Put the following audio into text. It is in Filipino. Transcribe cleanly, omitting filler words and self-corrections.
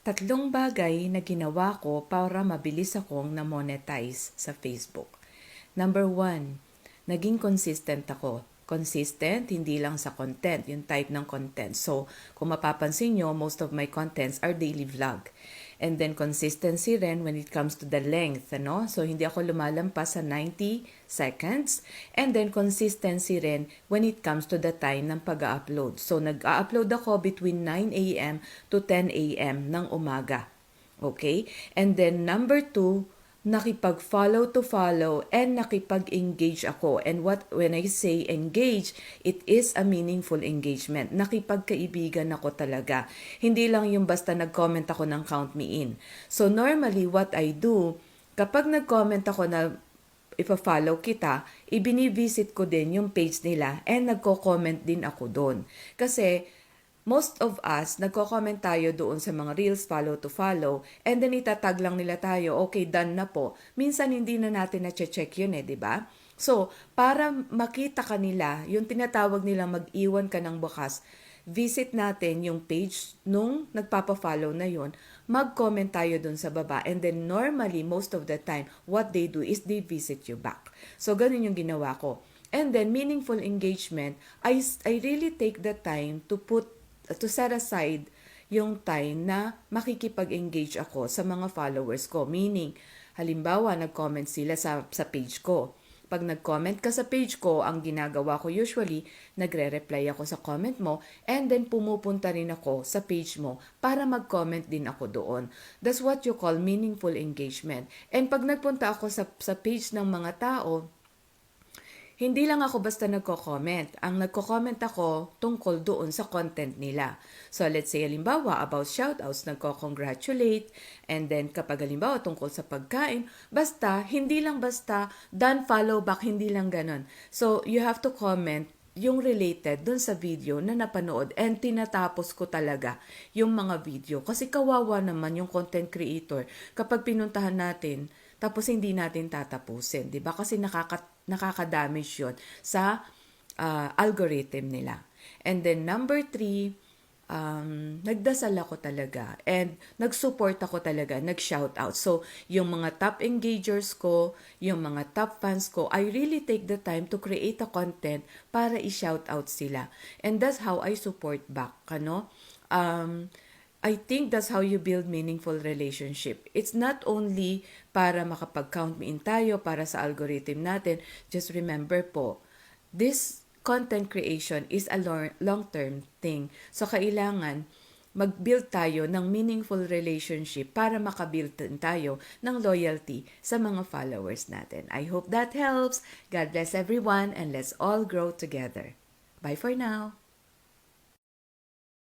Tatlong bagay na ginawa ko para mabilis akong na-monetize sa Facebook. Number one, naging consistent ako. Consistent, hindi lang sa content, yung type ng content. So, kung mapapansin nyo, most of my contents are daily vlog. And then consistency rin when it comes to the length, ano? So, hindi ako lumalampas sa 90 seconds. And then consistency rin when it comes to the time ng pag-upload. So, nag-upload ako between 9 a.m. to 10 a.m. ng umaga. Okay? And then number two, nakipag-follow to follow and nakipag-engage ako. And when I say engage, it is a meaningful engagement. Nakipagkaibigan ako talaga. Hindi lang yung basta nag-comment ako ng count me in. So normally what I do, kapag nag-comment ako na ipa-follow kita, ibini-visit ko din yung page nila and nagko-comment din ako doon. Kasi most of us, nagko-comment tayo doon sa mga reels, follow to follow, and then itatag lang nila tayo, okay, done na po. Minsan hindi na natin na-check yun di ba? So, para makita kanila, yung tinatawag nilang mag-iwan ka ng bukas, visit natin yung page nung nagpapa-follow na yun, mag-comment tayo dun sa baba, and then normally, most of the time, what they do is they visit you back. So, ganun yung ginawa ko. And then, meaningful engagement, I really take the time to set aside yung time na makikipag-engage ako sa mga followers ko. Meaning, halimbawa, nag-comment sila sa page ko. Pag nag-comment ka sa page ko, ang ginagawa ko usually, nagre-reply ako sa comment mo and then pumupunta rin ako sa page mo para mag-comment din ako doon. That's what you call meaningful engagement. And pag nagpunta ako sa page ng mga tao, hindi lang ako basta nagko-comment. Ang nagko-comment ako tungkol doon sa content nila. So let's say halimbawa about shoutouts, nagko-congratulate, and then kapag halimbawa tungkol sa pagkain, basta, hindi lang basta, done follow back, hindi lang ganon. So you have to comment yung related dun sa video na napanood and tinatapos ko talaga yung mga video. Kasi kawawa naman yung content creator kapag pinuntahan natin tapos hindi natin tatapusin, 'di ba? Kasi nakaka-damage 'yon sa algorithm nila. And then number 3, nagdasal ako talaga and nag-support ako talaga, nag-shout out. So, yung mga top engagers ko, yung mga top fans ko, I really take the time to create a content para i-shout out sila. And that's how I support back, ano? I think that's how you build meaningful relationship. It's not only para makapag-count me in tayo, para sa algorithm natin. Just remember po, this content creation is a long-term thing. So, kailangan mag-build tayo ng meaningful relationship para makabuild din tayo ng loyalty sa mga followers natin. I hope that helps. God bless everyone and let's all grow together. Bye for now.